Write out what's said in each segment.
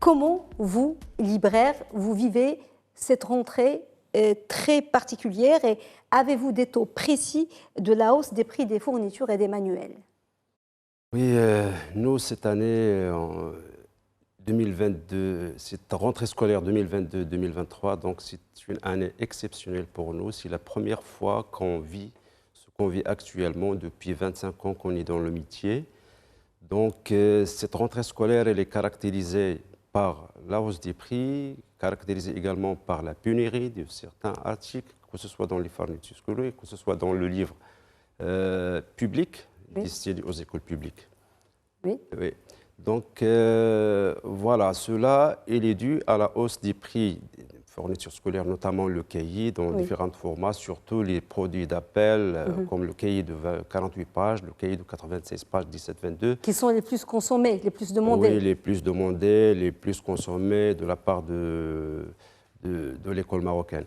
comment vous, libraires, vous vivez cette rentrée très particulière et avez-vous des taux précis de la hausse des prix des fournitures et des manuels? Oui, nous, cette année, en 2022, cette rentrée scolaire 2022-2023, donc c'est une année exceptionnelle pour nous. C'est la première fois qu'on vit ce qu'on vit actuellement depuis 25 ans qu'on est dans le métier. Donc, cette rentrée scolaire, elle est caractérisée par la hausse des prix, caractérisée également par la pénurie de certains articles, que ce soit dans les fournitures scolaires, que ce soit dans le livre public, Oui. destiné aux écoles publiques. Oui. Oui. Donc, voilà, cela il est dû à la hausse des prix des fournitures scolaires, notamment le cahier dans différents formats, surtout les produits d'appel, comme le cahier de 48 pages, le cahier de 96 pages, 17-22. Qui sont les plus consommés, les plus demandés? Oui, les plus demandés, les plus consommés de la part de l'école marocaine.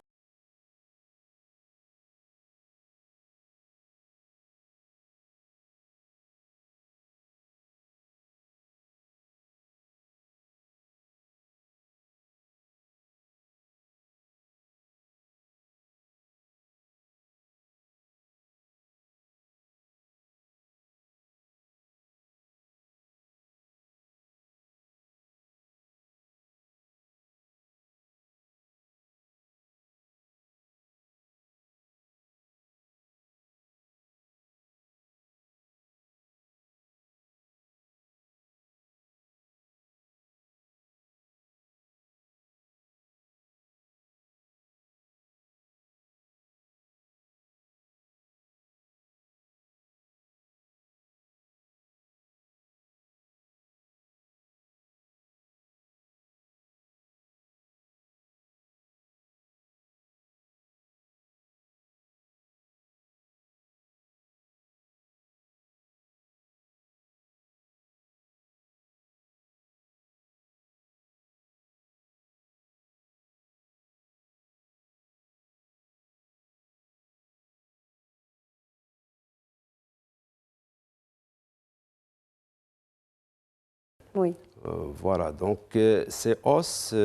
Oui. Voilà, donc ces hausses,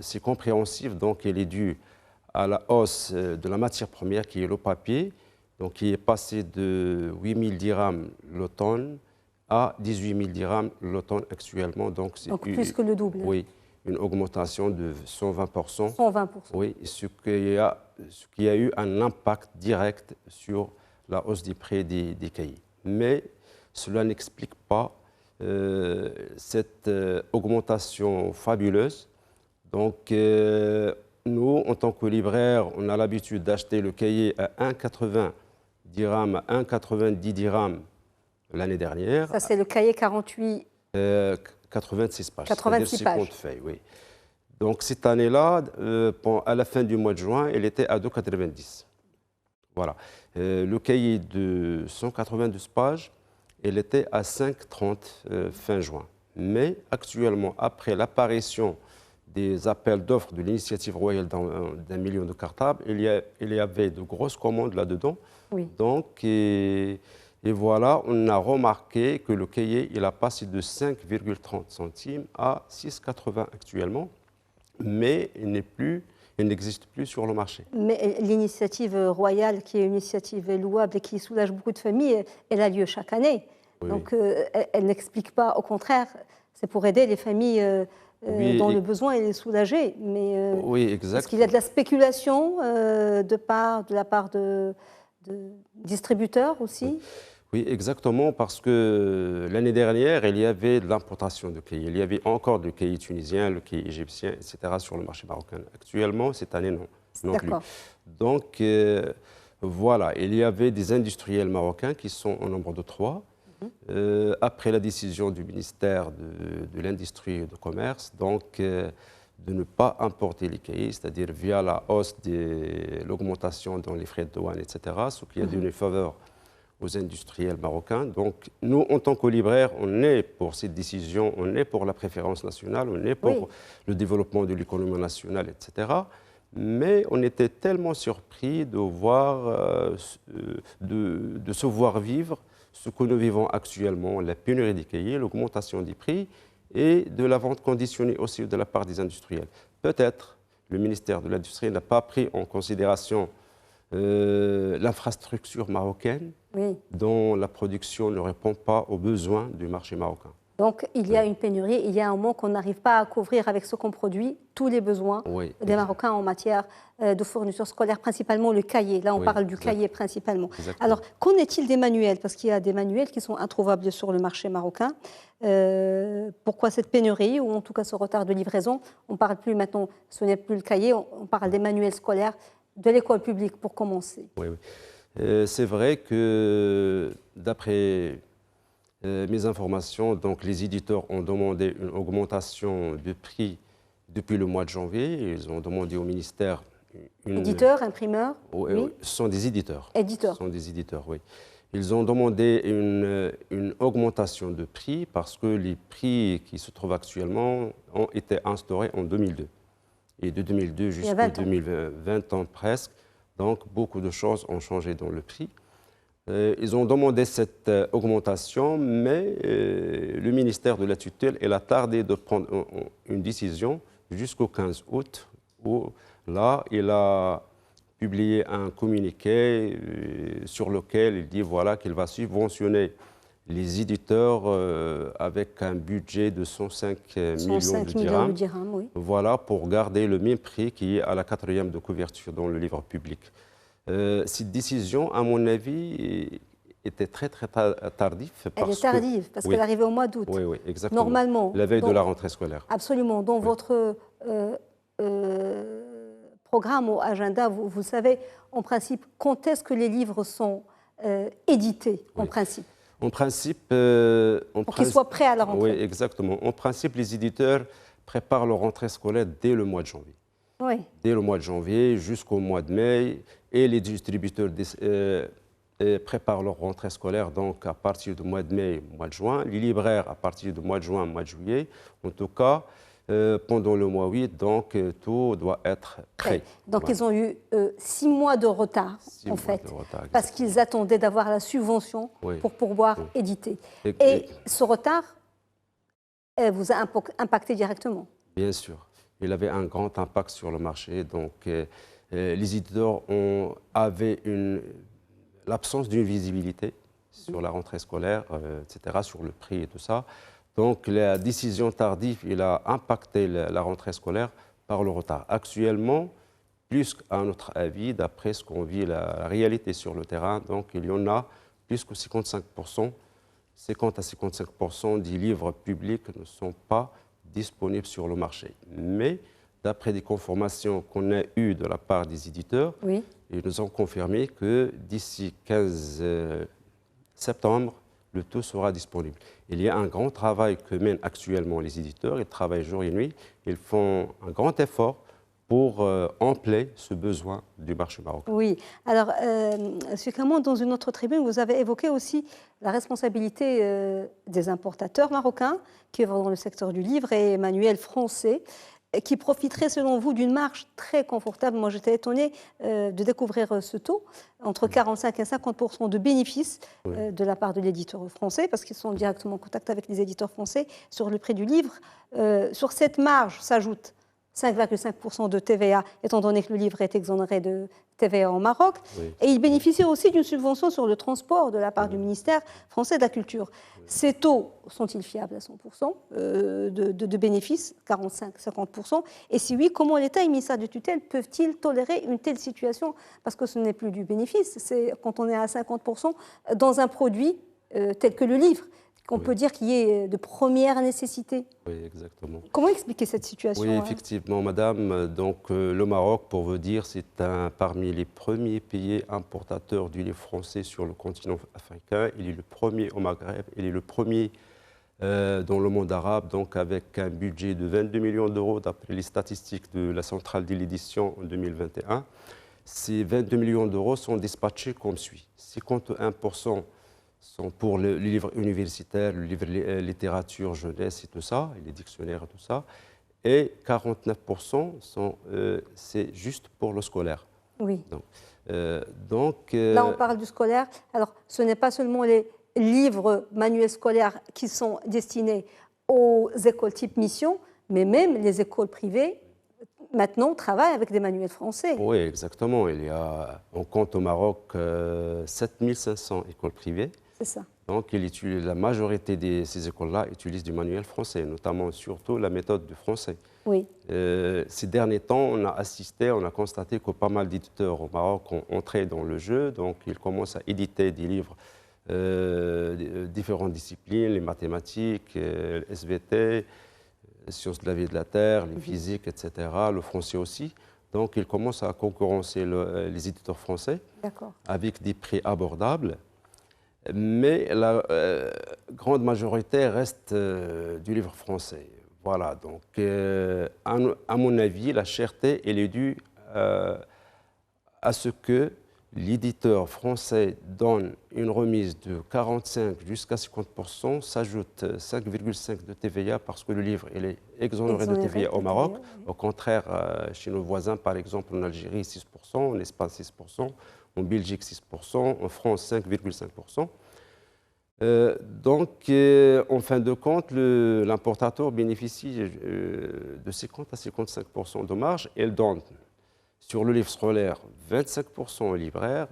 c'est compréhensif, donc elle est due à la hausse de la matière première qui est le papier, donc qui est passé de 8 000 dirhams le tonne à 18 000 dirhams le tonne actuellement. Donc plus que le double. Oui, une augmentation de 120%. 120%. Oui, ce qui a eu un impact direct sur la hausse des prix des cahiers. Mais cela n'explique pas cette augmentation fabuleuse. Donc, nous, en tant que libraire, on a l'habitude d'acheter le cahier à 1,80 dirhams, à 1,90 dirhams l'année dernière. Ça, c'est le cahier 48. 86 pages. 86 pages. Feuilles, oui. Donc, cette année-là, à la fin du mois de juin, elle était à 2,90. Voilà. Le cahier de 192 pages, elle était à 5,30 fin juin. Mais actuellement, après l'apparition des appels d'offres de l'initiative royale d'1 million de cartables, il y avait de grosses commandes là-dedans. Oui. Donc, et voilà, on a remarqué que le cahier, il a passé de 5,30 centimes à 6,80 actuellement, mais il n'existe plus sur le marché. Mais l'initiative royale, qui est une initiative louable et qui soulage beaucoup de familles, elle a lieu chaque année. Oui. Donc, elle n'explique pas, au contraire, c'est pour aider les familles dont le besoin est soulagé. Mais oui, exactement. Est-ce qu'il y a de la spéculation de la part de distributeurs aussi? Oui, exactement, parce que l'année dernière, il y avait de l'importation de cahiers. Il y avait encore du cahier tunisien, le cahier égyptien, etc. sur le marché marocain. Actuellement, cette année, non plus. Donc, voilà, il y avait des industriels marocains qui sont au nombre de 3. Après la décision du ministère de l'Industrie et du Commerce, donc de ne pas importer les cahiers, c'est-à-dire via la hausse de l'augmentation dans les frais de douane, etc., ce qui a donné faveur aux industriels marocains. Donc, nous, en tant que libraires, on est pour cette décision, on est pour la préférence nationale, on est pour le développement de l'économie nationale, etc. Mais on était tellement surpris de voir, de se voir vivre ce que nous vivons actuellement, la pénurie des cahiers, l'augmentation des prix. et de la vente conditionnée aussi de la part des industriels. Peut-être le ministère de l'Industrie n'a pas pris en considération l'infrastructure marocaine dont la production ne répond pas aux besoins du marché marocain. Donc, il y a une pénurie, il y a un moment qu'on n'arrive pas à couvrir avec ce qu'on produit tous les besoins des Marocains en matière de fourniture scolaire, principalement le cahier. Là, on parle du cahier principalement. Exactement. Alors, qu'en est-il des manuels? Parce qu'il y a des manuels qui sont introuvables sur le marché marocain. Pourquoi cette pénurie, ou en tout cas ce retard de livraison? On ne parle plus maintenant, ce n'est plus le cahier, on parle des manuels scolaires de l'école publique pour commencer. Oui. C'est vrai que d'après mes informations, donc les éditeurs ont demandé une augmentation de prix depuis le mois de janvier. Ils ont demandé au ministère Éditeurs, imprimeurs? Oui, ce sont des éditeurs. Éditeurs. Ce sont des éditeurs, oui. Ils ont demandé une augmentation de prix parce que les prix qui se trouvent actuellement ont été instaurés en 2002. Et de 2002 jusqu'en 2020 ans presque. Donc, beaucoup de choses ont changé dans le prix. Ils ont demandé cette augmentation, mais le ministère de la tutelle a tardé de prendre une décision jusqu'au 15 août, où là, il a publié un communiqué sur lequel il dit voilà, qu'il va subventionner les éditeurs avec un budget de 105 millions de dirhams, oui. Voilà, pour garder le même prix qui est à la 4e de couverture dans le livre public. Cette décision, à mon avis, était très tardive. Elle est tardive parce qu'elle arrivait au mois d'août. Oui, exactement. Normalement. La veille de la rentrée scolaire. Absolument. Dans votre programme ou agenda, vous savez, en principe, quand est-ce que les livres sont édités, en principe? En principe... pour qu'ils soient prêts à la rentrée. Oui, exactement. En principe, les éditeurs préparent leur rentrée scolaire dès le mois de janvier. Oui. Dès le mois de janvier jusqu'au mois de mai, et les distributeurs préparent leur rentrée scolaire donc à partir du mois de mai, mois de juin, les libraires à partir du mois de juin, mois de juillet. En tout cas, pendant le mois 8, donc tout doit être prêt. Donc ils ont eu 6 mois de retard, en fait, parce qu'ils attendaient d'avoir la subvention pour pouvoir éditer. Et ce retard vous a impacté directement? Bien sûr. Il avait un grand impact sur le marché. Donc, les éditeurs avaient l'absence d'une visibilité sur la rentrée scolaire, etc., sur le prix et tout ça. Donc, la décision tardive, il a impacté la rentrée scolaire par le retard. Actuellement, plus qu'à notre avis, d'après ce qu'on vit, la réalité sur le terrain, donc il y en a plus que 55%, 50 à 55% des livres publics ne sont pas disponibles sur le marché. Mais d'après des confirmations qu'on a eues de la part des éditeurs, ils nous ont confirmé que d'ici 15 septembre, le tout sera disponible. Il y a un grand travail que mènent actuellement les éditeurs. Ils travaillent jour et nuit. Ils font un grand effort pour emplir ce besoin du marché marocain. Oui. Alors, M. Kamon, dans une autre tribune, vous avez évoqué aussi la responsabilité des importateurs marocains qui œuvrent dans le secteur du livre et manuels français qui profiteraient, selon vous, d'une marge très confortable. Moi, j'étais étonnée de découvrir ce taux, entre 45 et 50% de bénéfices de la part de l'éditeur français, parce qu'ils sont directement en contact avec les éditeurs français sur le prix du livre. Sur cette marge s'ajoute 5,5% de TVA, étant donné que le livre est exonéré de TVA au Maroc. Et il bénéficie aussi d'une subvention sur le transport de la part du ministère français de la Culture. Ces taux sont-ils fiables à 100% de bénéfices, 45-50%? Et si oui, comment l'État et le ministère de tutelle peuvent-ils tolérer une telle situation? Parce que ce n'est plus du bénéfice, c'est quand on est à 50% dans un produit tel que le livre, qu'on peut dire qu'il est de première nécessité. Oui, exactement. Comment expliquer cette situation? Oui, effectivement, madame. Donc, le Maroc, pour vous dire, c'est parmi les premiers pays importateurs du livre français sur le continent africain. Il est le premier au Maghreb, il est le premier dans le monde arabe, donc avec un budget de 22 millions d'euros d'après les statistiques de la centrale de l'édition en 2021. Ces 22 millions d'euros sont dispatchés comme suit. 51% sont pour les livres universitaires, le livre littérature, jeunesse et tout ça, et les dictionnaires et tout ça. Et 49% c'est juste pour le scolaire. Oui. Donc, là, on parle du scolaire. Alors, ce n'est pas seulement les livres manuels scolaires qui sont destinés aux écoles type mission, mais même les écoles privées, maintenant, travaillent avec des manuels français. Oui, exactement. On compte au Maroc 7500 écoles privées. C'est ça. Donc, la majorité de ces écoles-là utilisent du manuel français, notamment, surtout, la méthode du français. Oui. Ces derniers temps, on a constaté que pas mal d'éditeurs au Maroc ont entré dans le jeu. Donc, ils commencent à éditer des livres différentes disciplines, les mathématiques, le SVT, les sciences de la vie et de la terre, les physiques, etc., le français aussi. Donc, ils commencent à concurrencer les éditeurs français avec des prix abordables. Mais la grande majorité reste du livre français. Voilà, donc à mon avis, la cherté, elle est due à ce que l'éditeur français donne une remise de 45 jusqu'à 50%, s'ajoute 5,5 de TVA parce que le livre il est exonéré de TVA au Maroc. Au contraire, chez nos voisins, par exemple en Algérie, 6%, en Espagne, 6%, en Belgique, 6%, en France, 5,5%. Donc, en fin de compte, l'importateur bénéficie de 50 à 55% de marge. Elle donne sur le livre scolaire 25% au libraire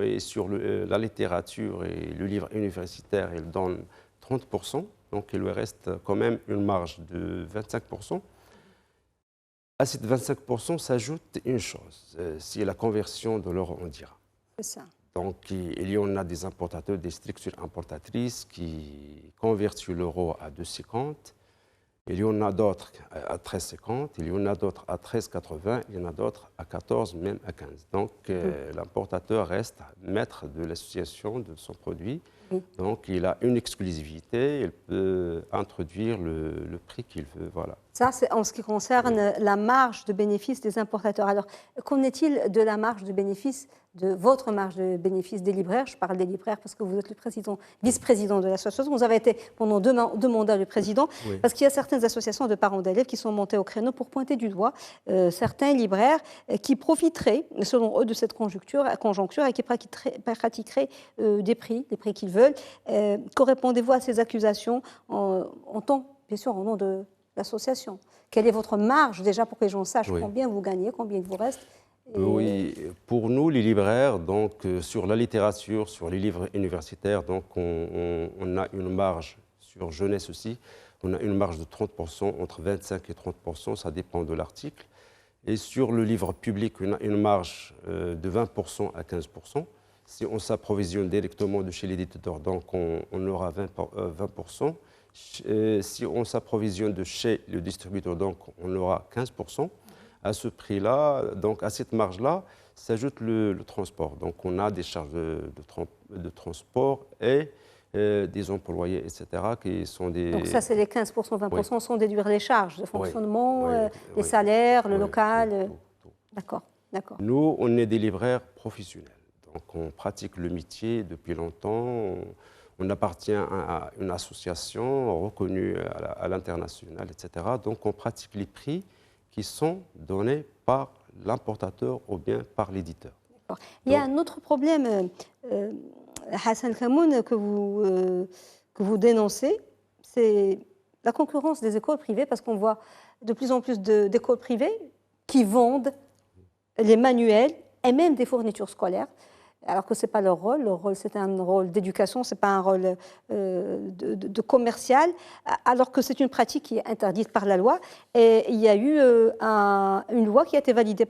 et sur la littérature et le livre universitaire, elle donne 30%. Donc, il lui reste quand même une marge de 25%. À ces 25% s'ajoute une chose, c'est la conversion de l'euro en dirham. C'est ça. Donc, il y en a des importateurs, des structures importatrices qui convertissent l'euro à 2,50. Il y en a d'autres à 13,50. Il y en a d'autres à 13,80. Il y en a d'autres à 14, même à 15. Donc, l'importateur reste maître de l'association de son produit. Donc, il a une exclusivité. Il peut introduire le prix qu'il veut. Voilà. Ça, c'est en ce qui concerne la marge de bénéfice des importateurs. Alors, qu'en est-il de la marge de bénéfice, de votre marge de bénéfice des libraires? Je parle des libraires parce que vous êtes le vice-président de l'association. Vous avez été pendant deux mandats le président, parce qu'il y a certaines associations de parents d'élèves qui sont montées au créneau pour pointer du doigt certains libraires qui profiteraient, selon eux, de cette conjoncture et qui pratiqueraient des prix qu'ils veulent. Que répondez-vous à ces accusations bien sûr, au nom de l'association? Quelle est votre marge déjà pour que les gens sachent combien vous gagnez, combien il vous reste? Oui, pour nous, les libraires, donc, sur la littérature, sur les livres universitaires, donc, on a une marge sur jeunesse aussi. On a une marge de 30%, entre 25 et 30%, ça dépend de l'article. Et sur le livre public, on a une marge de 20% à 15%. Si on s'approvisionne directement de chez l'éditeur, donc on aura 20%. Si on s'approvisionne de chez le distributeur, donc on aura 15%. À ce prix-là, donc à cette marge-là, s'ajoute le transport. Donc on a des charges de transport et des employés, etc. qui sont des... Donc ça, c'est les 15%, 20% sans déduire les charges de fonctionnement, les salaires, le local. D'accord. Nous, on est des libraires professionnels. Donc on pratique le métier depuis longtemps. On appartient à une association reconnue à l'international, etc. Donc on pratique les prix qui sont donnés par l'importateur ou bien par l'éditeur. Il y a un autre problème, Hassan Kamoun, que vous dénoncez, c'est la concurrence des écoles privées, parce qu'on voit de plus en plus d'écoles privées qui vendent les manuels et même des fournitures scolaires, alors que ce n'est pas leur rôle. Leur rôle, c'est un rôle d'éducation, ce n'est pas un rôle de commercial, alors que c'est une pratique qui est interdite par la loi. Et il y a eu une loi qui a été validée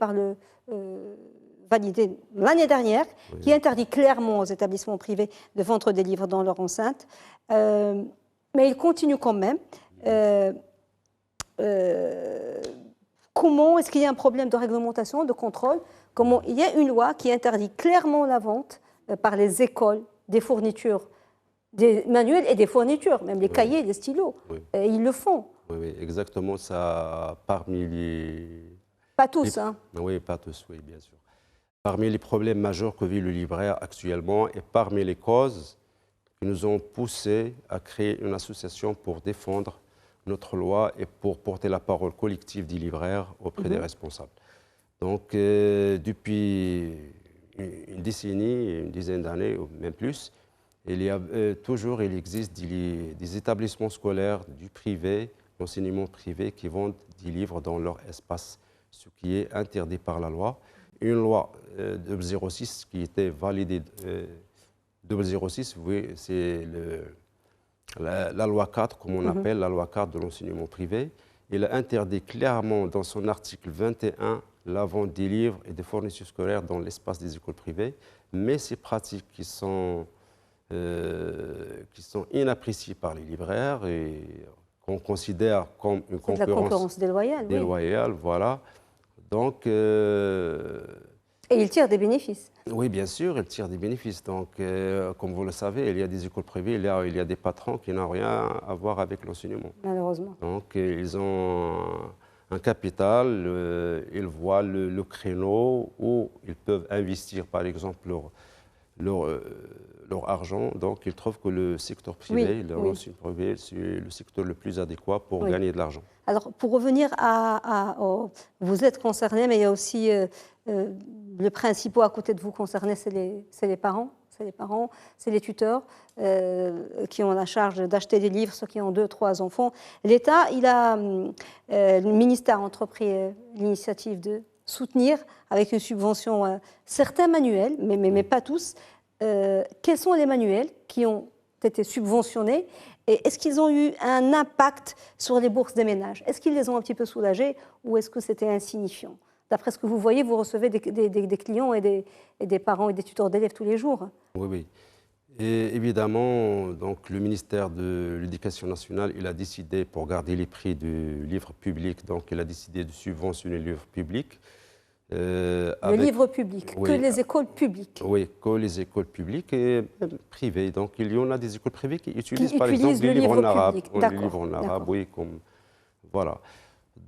l'année dernière, qui interdit clairement aux établissements privés de vendre des livres dans leur enceinte. Mais ils continuent quand même. Comment est-ce qu'il y a un problème de réglementation, de contrôle? Comment il y a une loi qui interdit clairement la vente par les écoles des fournitures, des manuels et des fournitures, même les cahiers, les stylos. Et ils le font. Oui, exactement. Ça, parmi les... Pas tous, hein? Oui, pas tous, oui, bien sûr. Parmi les problèmes majeurs que vit le libraire actuellement et parmi les causes qui nous ont poussé à créer une association pour défendre notre loi et pour porter la parole collective des libraires auprès des responsables. Donc, depuis une décennie, une dizaine d'années, ou même plus, Il existe des établissements scolaires du privé, l'enseignement privé, qui vendent des livres dans leur espace, ce qui est interdit par la loi. Une loi de 06 qui était validée, 006, oui, c'est la loi 4, comme on appelle, la loi 4 de l'enseignement privé. Il a interdit clairement dans son article 21 la vente des livres et des fournitures scolaires dans l'espace des écoles privées, mais ces pratiques qui sont inappréciées par les libraires et qu'on considère comme une concurrence déloyale. Déloyale, oui. Voilà. Donc, et ils tirent des bénéfices. Oui, bien sûr, ils tirent des bénéfices. Donc, comme vous le savez, il y a des écoles privées, il y a des patrons qui n'ont rien à voir avec l'enseignement. Malheureusement. Donc, ils ont un capital, ils voient le créneau où ils peuvent investir, par exemple, leur argent. Donc, ils trouvent que le secteur privé, l'enseignement privé, c'est le secteur le plus adéquat pour gagner de l'argent. Alors, pour revenir vous êtes concerné, mais il y a aussi le principal à côté de vous concerné, c'est les parents. C'est les parents, c'est les tuteurs qui ont la charge d'acheter des livres, ceux qui ont 2, 3 enfants. L'État, le ministère a entrepris l'initiative de soutenir avec une subvention certains manuels, mais pas tous. Quels sont les manuels qui ont été subventionnés et est-ce qu'ils ont eu un impact sur les bourses des ménages? Est-ce qu'ils les ont un petit peu soulagés ou est-ce que c'était insignifiant? D'après ce que vous voyez, vous recevez des clients et des parents et des tuteurs d'élèves tous les jours. Oui, oui. Et évidemment, donc, le ministère de l'Éducation nationale, il a décidé, pour garder les prix du livre public, donc il a décidé de subventionner le livre public. Le livre public, oui, que les écoles publiques. Oui, que les écoles publiques et privées. Donc il y en a des écoles privées qui utilisent par exemple des livres en arabe. Les livres en arabe, oui, comme voilà.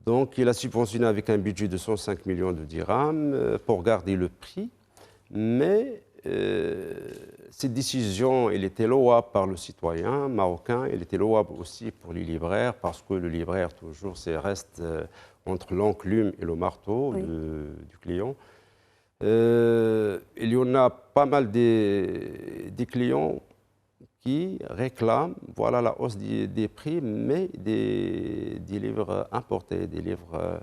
Donc il a subventionné avec un budget de 105 millions de dirhams pour garder le prix, mais cette décision, elle était louable par le citoyen marocain, elle était louable aussi pour les libraires, parce que le libraire, toujours, reste entre l'enclume et le marteau du client. Il y en a pas mal des clients qui réclament la hausse des prix, mais des livres importés, des livres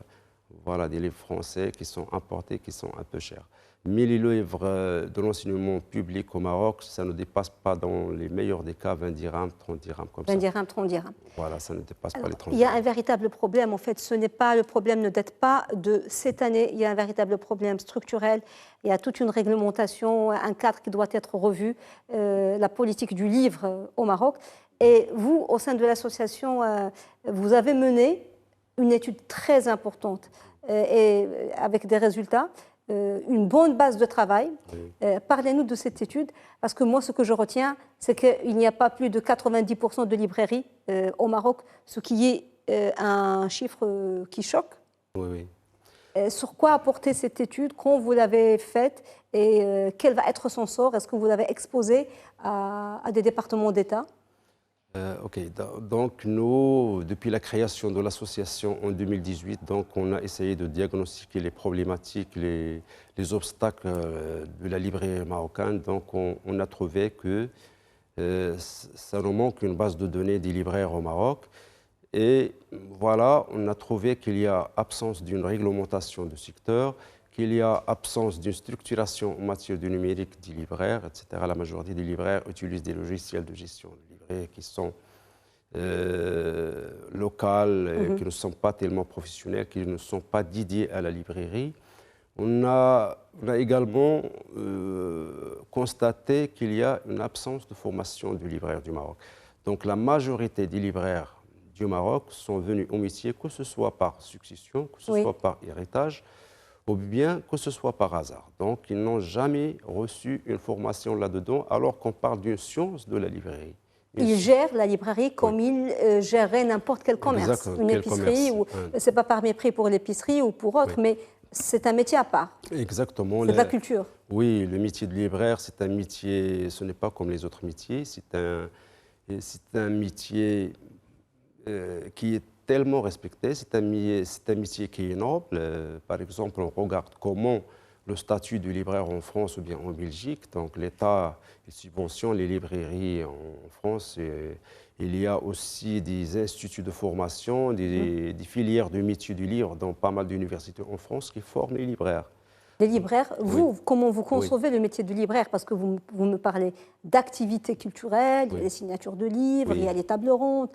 français qui sont importés, qui sont un peu chers. Mais les livres de l'enseignement public au Maroc, ça ne dépasse pas, dans les meilleurs des cas, 20 dirhams, 30 dirhams, comme ça. 20 dirhams, 30 dirhams. Voilà, ça ne dépasse pas les 30 dirhams. Il y a un véritable problème, en fait. Le problème ne date pas de cette année. Il y a un véritable problème structurel. Il y a toute une réglementation, un cadre qui doit être revu, la politique du livre au Maroc. Et vous, au sein de l'association, vous avez mené une étude très importante et avec des résultats. Une bonne base de travail. Parlez-nous de cette étude, parce que moi, ce que je retiens, c'est qu'il n'y a pas plus de 90% de librairies au Maroc, ce qui est un chiffre qui choque. Oui, oui. Sur quoi a porté cette étude, quand vous l'avez faite, et quel va être son sort? Est-ce que vous l'avez exposé à des départements d'État? OK. Donc, nous, depuis la création de l'association en 2018, donc, on a essayé de diagnostiquer les problématiques, les obstacles de la librairie marocaine. Donc, on a trouvé que ça nous manque une base de données des libraires au Maroc. Et voilà, on a trouvé qu'il y a absence d'une réglementation du secteur, qu'il y a absence d'une structuration en matière de numérique des libraires, etc. La majorité des libraires utilisent des logiciels de gestion de librairies qui sont locales, qui ne sont pas tellement professionnels, qui ne sont pas dédiés à la librairie. On a également constaté qu'il y a une absence de formation du libraire du Maroc. Donc la majorité des libraires du Maroc sont venus au métier, que ce soit par succession, que ce soit par héritage, ou bien que ce soit par hasard. Donc, ils n'ont jamais reçu une formation là-dedans, alors qu'on parle d'une science de la librairie. Ils gèrent la librairie comme ils géreraient n'importe quel commerce, une épicerie. Ce n'est pas par mépris pour l'épicerie ou pour autre, mais c'est un métier à part. Exactement. C'est de la culture. Oui, le métier de libraire, c'est un métier, ce n'est pas comme les autres métiers, c'est un métier qui est tellement respecté, c'est un métier qui est noble. Par exemple, on regarde comment le statut du libraire en France ou bien en Belgique. Donc l'État subventionne les librairies en France. Et il y a aussi des instituts de formation, des filières de métier du livre dans pas mal d'universités en France qui forment les libraires. Les libraires, vous, Oui. comment vous concevez le métier de libraire? Parce que vous me parlez d'activités culturelles, il y a les signatures de livres, il y a les tables rondes.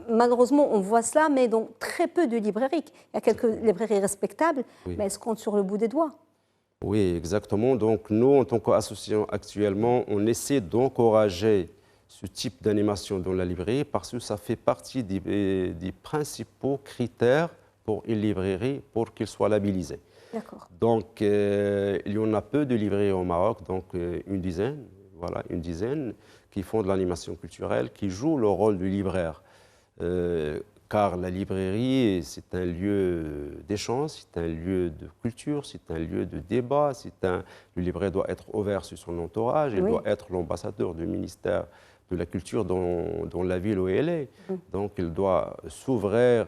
Malheureusement, on voit cela, mais dans très peu de librairies. Il y a quelques librairies respectables, mais elles se comptent sur le bout des doigts. Oui, exactement. Donc nous, en tant qu'association actuellement, on essaie d'encourager ce type d'animation dans la librairie parce que ça fait partie des principaux critères pour une librairie pour qu'elle soit labellisée. Donc, il y en a peu de librairies au Maroc, donc une dizaine, voilà, une dizaine, qui font de l'animation culturelle, qui jouent le rôle du libraire. Car la librairie, c'est un lieu d'échange, c'est un lieu de culture, c'est un lieu de débat. Le libraire doit être ouvert sur son entourage, il doit être l'ambassadeur du ministère de la Culture dans la ville où elle est. Donc, il doit s'ouvrir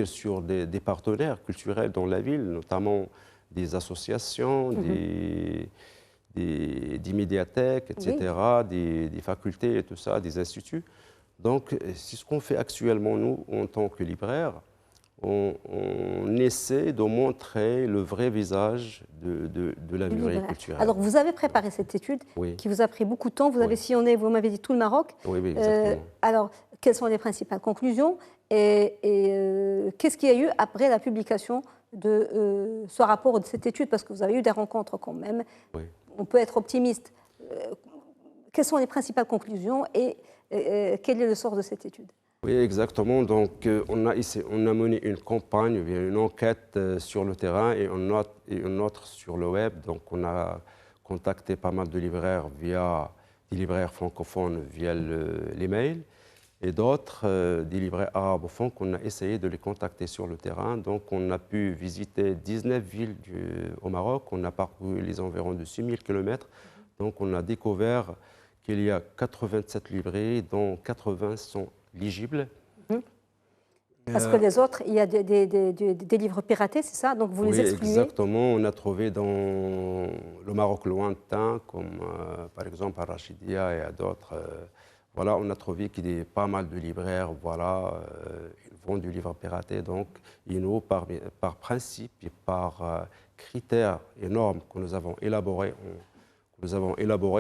sur des partenaires culturels dans la ville, notamment des associations, des médiathèques, etc., des facultés et tout ça, des instituts. Donc, c'est ce qu'on fait actuellement, nous, en tant que libraires. On essaie de montrer le vrai visage de la librairie culturelle. Alors, vous avez préparé cette étude qui vous a pris beaucoup de temps. Vous avez sillonné, vous m'avez dit, tout le Maroc. Oui, exactement. Alors, quelles sont les principales conclusions et qu'est-ce qu'il y a eu après la publication de ce rapport, de cette étude? Parce que vous avez eu des rencontres quand même. On peut être optimiste. Quelles sont les principales conclusions et quel est le sort de cette étude? Oui, exactement. Donc, on a mené une campagne, une enquête sur le terrain et une autre sur le web. Donc, on a contacté pas mal de libraires des libraires francophones via les mails et d'autres, des libraires arabophones qu'on a essayé de les contacter sur le terrain. Donc, on a pu visiter 19 villes au Maroc. On a parcouru les environs de 6000 km. Donc, on a découvert qu'il y a 87 librairies, dont 80 sont éligibles. Parce que les autres, il y a des livres piratés, c'est ça? Donc vous les excluez? Exactement. On a trouvé dans le Maroc lointain, comme par exemple à Rachidia et à d'autres, voilà, on a trouvé qu'il y a pas mal de libraires, voilà, ils vendent du livre piraté. Donc, nous, par principe et par critères et normes que nous avons élaborés,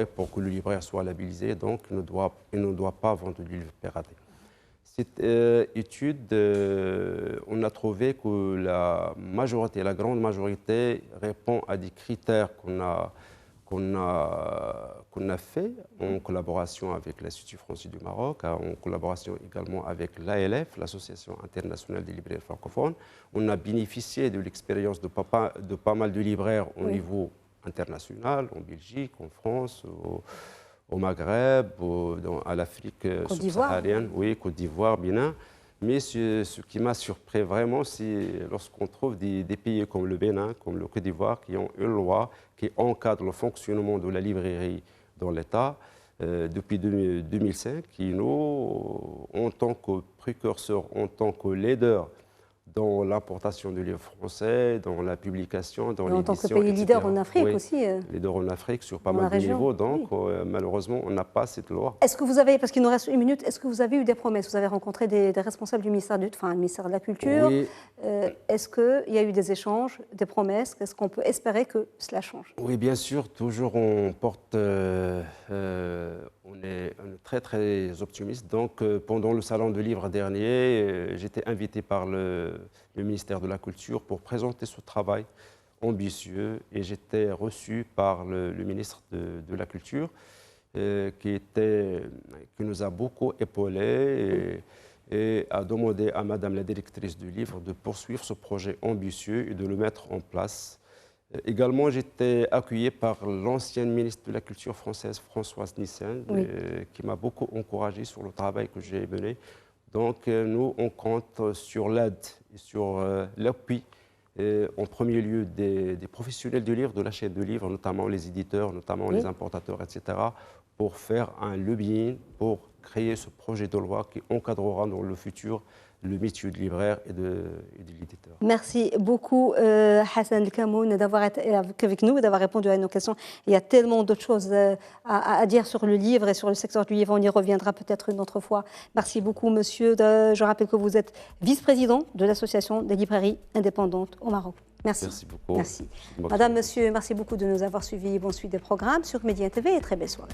pour que le libraire soit labellisé, donc il ne doit pas vendre du livre piraté. Cette étude, on a trouvé que la grande majorité répond à des critères qu'on a fait en collaboration avec l'Institut français du Maroc, en collaboration également avec l'ALF, l'Association internationale des libraires francophones. On a bénéficié de l'expérience de pas mal de libraires au niveau international, en Belgique, en France, au Maghreb, à l'Afrique subsaharienne, Côte d'Ivoire, Bénin. Mais ce qui m'a surpris vraiment, c'est lorsqu'on trouve des pays comme le Bénin, comme le Côte d'Ivoire, qui ont une loi qui encadre le fonctionnement de la librairie dans l'État depuis 2005, qui nous, en tant que précurseurs, en tant que leaders dans l'importation de livres français, dans la publication, dans l'édition, en tant que pays leader en Afrique aussi. Leader en Afrique sur pas mal de niveaux, donc malheureusement, on n'a pas cette loi. Est-ce que vous avez, parce qu'il nous reste une minute, est-ce que vous avez eu des promesses? Vous avez rencontré des responsables du ministère de la Culture. Oui. Est-ce qu'il y a eu des échanges, des promesses? Est-ce qu'on peut espérer que cela change? Oui, bien sûr, toujours on porte... on est très très optimiste. Donc pendant le salon de livre dernier, j'étais invité par le ministère de la Culture pour présenter ce travail ambitieux et j'étais reçu par le ministre de la Culture qui nous a beaucoup épaulés et a demandé à Madame la directrice du livre de poursuivre ce projet ambitieux et de le mettre en place. Également, j'étais accueilli par l'ancienne ministre de la Culture française, Françoise Nyssen, qui m'a beaucoup encouragé sur le travail que j'ai mené. Donc, nous, on compte sur l'aide et sur l'appui, en premier lieu, des professionnels du livre, de la chaîne de livres, notamment les éditeurs, notamment les importateurs, etc., pour faire un lobbying, pour créer ce projet de loi qui encadrera dans le futur le métier de libraire et de l'éditeur. Merci beaucoup Hassan El-Kamoun d'avoir été avec nous et d'avoir répondu à nos questions. Il y a tellement d'autres choses à dire sur le livre et sur le secteur du livre. On y reviendra peut-être une autre fois. Merci beaucoup monsieur. Je rappelle que vous êtes vice-président de l'Association des librairies indépendantes au Maroc. Merci. Merci beaucoup. Merci. Madame, monsieur, merci beaucoup de nous avoir suivis. Bonne suite des programmes sur Média TV et très belle soirée.